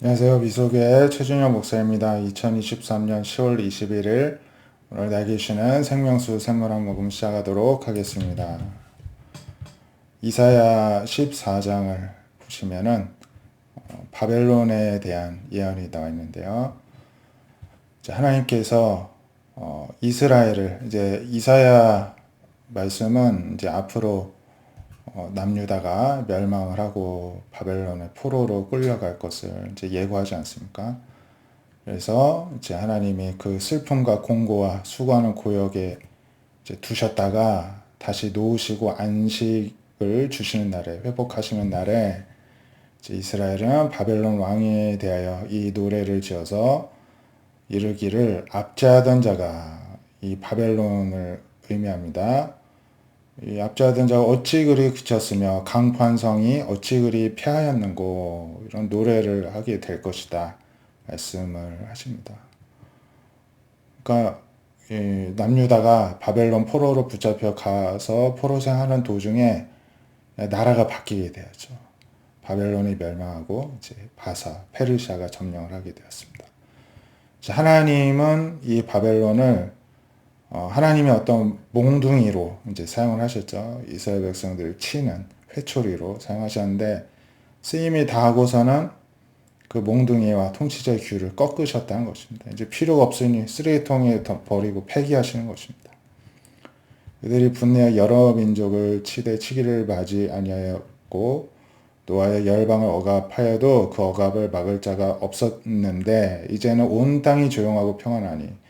안녕하세요. 미소교회 최준영 목사입니다. 2023년 10월 21일 오늘 날개 쉬는 생명수 샘물 모금 시작하도록 하겠습니다. 이사야 14장을 보시면은 바벨론에 대한 예언이 나와 있는데요. 하나님께서 이스라엘을 이제 이사야 말씀은 이제 앞으로 남유다가 멸망을 하고 바벨론의 포로로 끌려갈 것을 이제 예고하지 않습니까? 그래서 이제 하나님이 그 슬픔과 공고와 수고하는 고역에 이제 두셨다가 다시 놓으시고 안식을 주시는 날에 회복하시는 날에 이제 이스라엘은 바벨론 왕에 대하여 이 노래를 지어서 이르기를 압제하던 자가 이 바벨론을 의미합니다. 이 압제하던 자가 어찌 그리 그쳤으며 강판성이 어찌 그리 패하였는고 이런 노래를 하게 될 것이다 말씀을 하십니다. 그러니까 남유다가 바벨론 포로로 붙잡혀 가서 포로 생하는 도중에 나라가 바뀌게 되었죠. 바벨론이 멸망하고 이제 바사, 페르시아가 점령을 하게 되었습니다. 하나님은 이 바벨론을 하나님의 어떤 몽둥이로 이제 사용을 하셨죠. 이스라엘 백성들을 치는 회초리로 사용하셨는데 쓰임이 다하고서는 그 몽둥이와 통치자의 귀를 꺾으셨다는 것입니다. 이제 필요가 없으니 쓰레기통에 버리고 폐기하시는 것입니다. 그들이 분내어 여러 민족을 치되 치기를 맞이 아니하였고 노아의 열방을 억압하여도 그 억압을 막을 자가 없었는데 이제는 온 땅이 조용하고 평안하니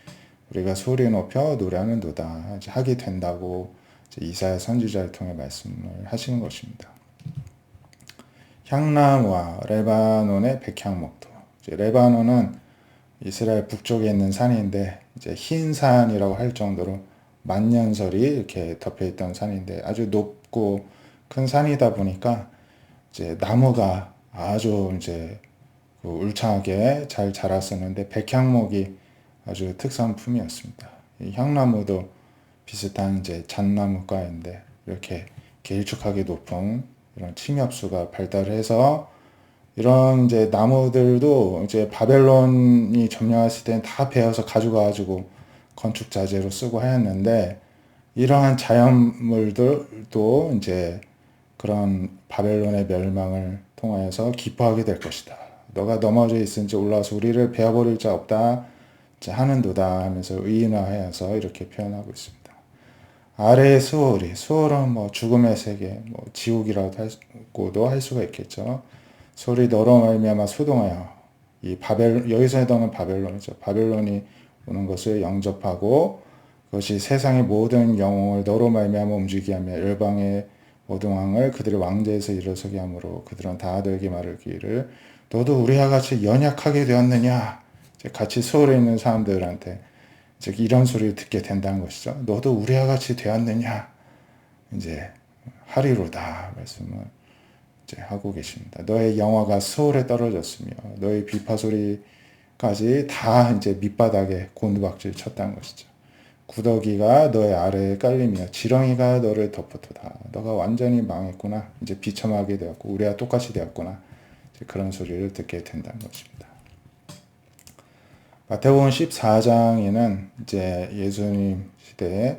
우리가 소리 높여 노래하는도다 하게 된다고 이사야 선지자를 통해 말씀을 하시는 것입니다. 향나무와 레바논의 백향목도. 레바논은 이스라엘 북쪽에 있는 산인데 이제 흰 산이라고 할 정도로 만년설이 이렇게 덮여 있던 산인데 아주 높고 큰 산이다 보니까 이제 나무가 아주 이제 울창하게 잘 자랐었는데 백향목이 아주 특산품이었습니다. 이 향나무도 비슷한 이제 잣나무과인데 이렇게 길쭉하게 높은 이런 침엽수가 발달해서 이런 이제 나무들도 이제 바벨론이 점령했을 때는 다 베어서 가져가가지고 건축 자재로 쓰고 하였는데 이러한 자연물들도 이제 그런 바벨론의 멸망을 통하여서 기뻐하게 될 것이다. 너가 넘어져 있은지 올라와서 우리를 베어버릴 자 없다 하는도다 하면서 의인화하여서 이렇게 표현하고 있습니다. 아래의 수월은 뭐 죽음의 세계, 뭐 지옥이라고도 할 수가 있겠죠. 소리 너로 말미암아 소동하여 이 여기서 해당하는 바벨론이죠. 바벨론이 오는 것을 영접하고 그것이 세상의 모든 영웅을 너로 말미암아 움직이게 하며 열방의 모든 왕을 그들의 왕제에서 일어서게 하므로 그들은 다 너에게 말하기를 너도 우리와 같이 연약하게 되었느냐. 같이 수월에 있는 사람들한테 즉 이런 소리를 듣게 된다는 것이죠. 너도 우리와 같이 되었느냐 이제 하리로다 말씀을 이제 하고 계십니다. 너의 영화가 수월에 떨어졌으며 너의 비파 소리까지 다 이제 밑바닥에 곤두박질 쳤다는 것이죠. 구더기가 너의 아래에 깔리며 지렁이가 너를 덮어도다. 너가 완전히 망했구나. 이제 비참하게 되었고 우리와 똑같이 되었구나. 이제 그런 소리를 듣게 된다는 것입니다. 마태복음 14장에는 이제 예수님 시대에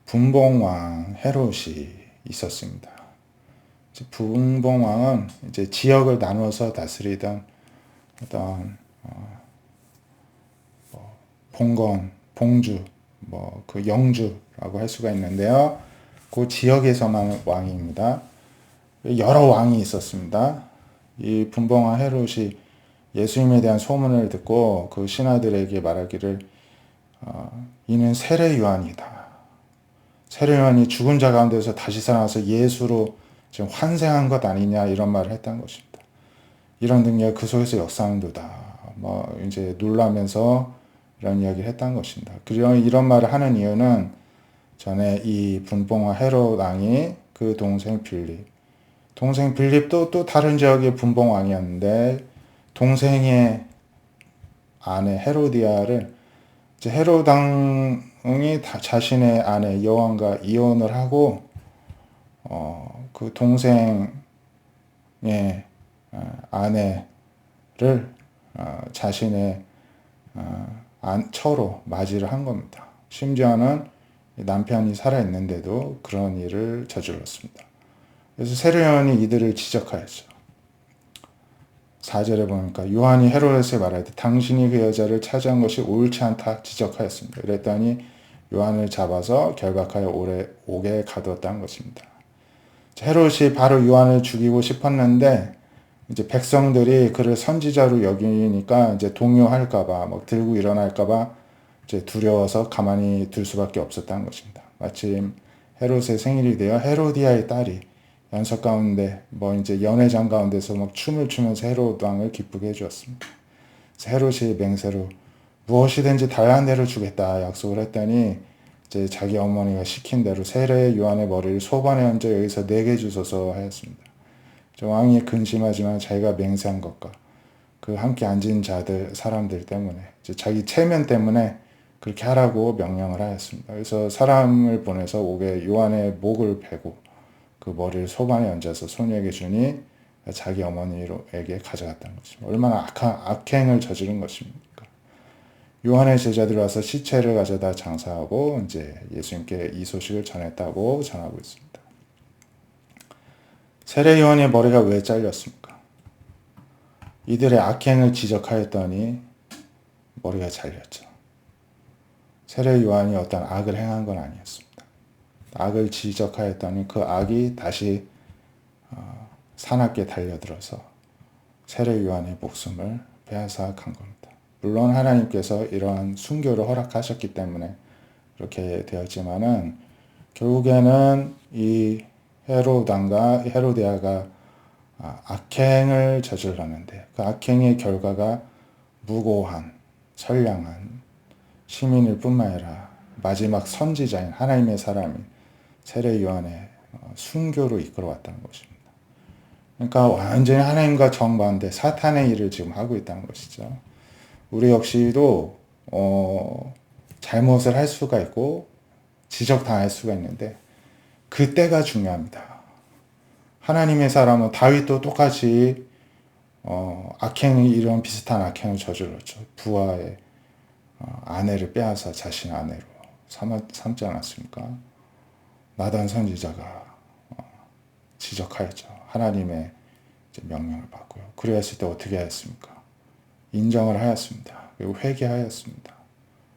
분봉왕 헤롯이 있었습니다. 분봉왕은 이제 지역을 나누어서 다스리던 어떤 봉건, 봉주, 그 영주라고 할 수가 있는데요. 그 지역에서만 왕입니다. 여러 왕이 있었습니다. 이 분봉왕 헤롯이 예수님에 대한 소문을 듣고 그 신하들에게 말하기를 이는 세례 요한이다. 세례 요한이 죽은 자 가운데서 다시 살아나서 예수로 지금 환생한 것 아니냐 이런 말을 했던 것입니다. 이런 능력 그 속에서 역사하는도다. 이제 놀라면서 이런 이야기를 했던 것입니다. 이런 말을 하는 이유는 전에 이 분봉왕 헤롯 왕이 그 동생 빌립도 또 다른 지역의 분봉왕이었는데 동생의 아내 헤로디아를 이제 헤롯 왕이 자신의 아내 여왕과 이혼을 하고 그 동생의 아내 자신의 처로 맞이를 한 겁니다. 심지어는 남편이 살아있는데도 그런 일을 저질렀습니다. 그래서 세례요한이 이들을 지적하였죠. 4절에 보니까 요한이 헤로데스에 말하되 당신이 그 여자를 차지한 것이 옳지 않다 지적하였습니다. 그랬더니 요한을 잡아서 결박하여 옥에 가두었다는 것입니다. 헤롯이 바로 요한을 죽이고 싶었는데 이제 백성들이 그를 선지자로 여기니까 이제 동요할까봐 막 들고 일어날까봐 이제 두려워서 가만히 둘 수밖에 없었다는 것입니다. 마침 헤롯의 생일이 되어 헤로디아의 딸이 연석 가운데 이제 연회장 가운데서 막 춤을 추면서 헤롯 왕을 기쁘게 해주었습니다. 헤롯이 맹세로 무엇이든지 달라는 대로 주겠다 약속을 했더니 이제 자기 어머니가 시킨 대로 세례 요한의 머리를 소반에 얹어 여기서 4개 주소서 하였습니다. 왕이 근심하지만 자기가 맹세한 것과 그 함께 앉은 사람들 때문에 이제 자기 체면 때문에 그렇게 하라고 명령을 하였습니다. 그래서 사람을 보내서 옥에 요한의 목을 베고 그 머리를 소반에 얹어서 소녀에게 주니 자기 어머니에게 가져갔다는 것입니다. 얼마나 악행을 저지른 것입니까? 요한의 제자들이 와서 시체를 가져다 장사하고 이제 예수님께 이 소식을 전했다고 전하고 있습니다. 세례 요한의 머리가 왜 잘렸습니까? 이들의 악행을 지적하였더니 머리가 잘렸죠. 세례 요한이 어떤 악을 행한 건 아니었습니다. 악을 지적하였더니 그 악이 다시 사납게 달려들어서 세례 요한의 목숨을 빼앗아 간 겁니다. 물론 하나님께서 이러한 순교를 허락하셨기 때문에 그렇게 되었지만은 결국에는 이 헤롯 왕과 헤로디아가 악행을 저질렀는데 그 악행의 결과가 무고한 선량한 시민일 뿐만 아니라 마지막 선지자인 하나님의 사람인 세례 요한의 순교로 이끌어왔다는 것입니다. 그러니까 완전히 하나님과 정반대 사탄의 일을 지금 하고 있다는 것이죠. 우리 역시도 잘못을 할 수가 있고 지적당할 수가 있는데 그때가 중요합니다. 하나님의 사람은 다윗도 똑같이 이런 비슷한 악행을 저질렀죠. 부하의 아내를 빼앗아 자신 아내로 삼지 않았습니까? 나단 선지자가 지적하였죠. 하나님의 명령을 받고요. 그랬을 때 어떻게 하였습니까? 인정을 하였습니다. 그리고 회개하였습니다.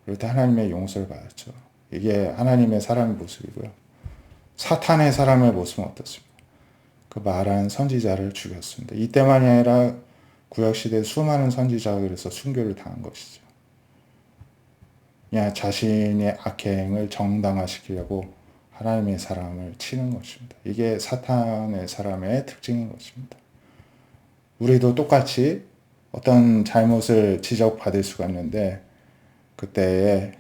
그럴 때 하나님의 용서를 받았죠. 이게 하나님의 사람의 모습이고요. 사탄의 사람의 모습은 어떻습니까? 그 말한 선지자를 죽였습니다. 이때만이 아니라 구약시대에 수많은 선지자가 그래서 순교를 당한 것이죠. 그냥 자신의 악행을 정당화시키려고 하나님의 사람을 치는 것입니다. 이게 사탄의 사람의 특징인 것입니다. 우리도 똑같이 어떤 잘못을 지적받을 수가 있는데 그때에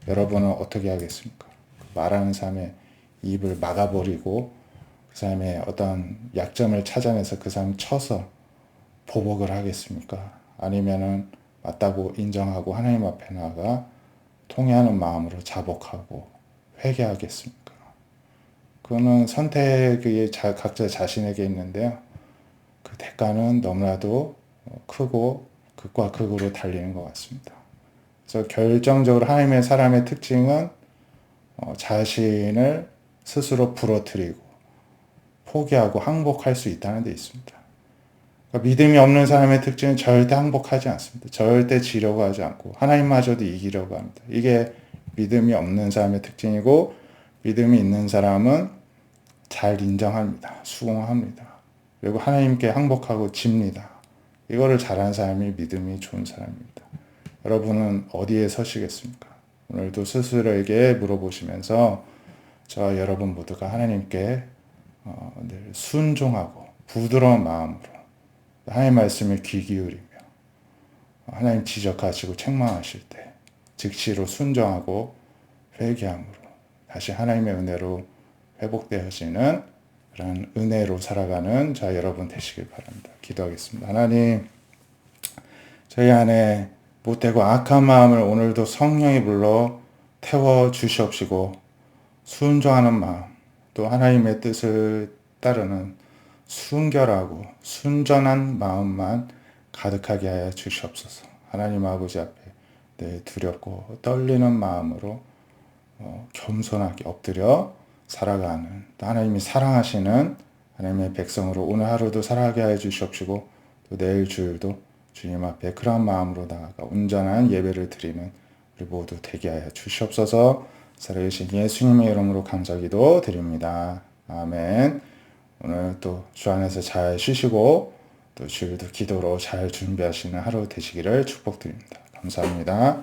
여러분은 어떻게 하겠습니까? 말하는 사람의 입을 막아버리고 그 사람의 어떤 약점을 찾아내서 그 사람 쳐서 보복을 하겠습니까? 아니면은 맞다고 인정하고 하나님 앞에 나아가 통회하는 마음으로 자복하고 회개하겠습니까? 그거는 선택이 각자 자신에게 있는데요. 그 대가는 너무나도 크고 극과 극으로 달리는 것 같습니다. 그래서 결정적으로 하나님의 사람의 특징은 자신을 스스로 부러뜨리고 포기하고 항복할 수 있다는 데 있습니다. 그러니까 믿음이 없는 사람의 특징은 절대 항복하지 않습니다. 절대 지려고 하지 않고 하나님마저도 이기려고 합니다. 이게 믿음이 없는 사람의 특징이고 믿음이 있는 사람은 잘 인정합니다. 수긍합니다. 그리고 하나님께 항복하고 집니다. 이거를 잘하는 사람이 믿음이 좋은 사람입니다. 여러분은 어디에 서시겠습니까? 오늘도 스스로에게 물어보시면서 저와 여러분 모두가 하나님께 늘 순종하고 부드러운 마음으로 하나님 말씀을 귀 기울이며 하나님 지적하시고 책망하실 때 즉시로 순종하고 회개함으로 다시 하나님의 은혜로 회복되어지는 그런 은혜로 살아가는 저 여러분 되시길 바랍니다. 기도하겠습니다. 하나님, 저희 안에 못되고 악한 마음을 오늘도 성령이 불러 태워 주시옵시고 순종하는 마음, 또 하나님의 뜻을 따르는 순결하고 순전한 마음만 가득하게 하여 주시옵소서. 하나님 아버지 앞에 늘 두렵고 떨리는 마음으로 겸손하게 엎드려 살아가는 또 하나님이 사랑하시는 하나님의 백성으로 오늘 하루도 살아가게 하여 주시옵시고 또 내일 주일도 주님 앞에 그런 마음으로 나아가 온전한 예배를 드리는 우리 모두 되게 하여 주시옵소서. 살아계신 예수님의 이름으로 감사기도 드립니다. 아멘. 오늘 또 주 안에서 잘 쉬시고 또 주일도 기도로 잘 준비하시는 하루 되시기를 축복드립니다. 감사합니다.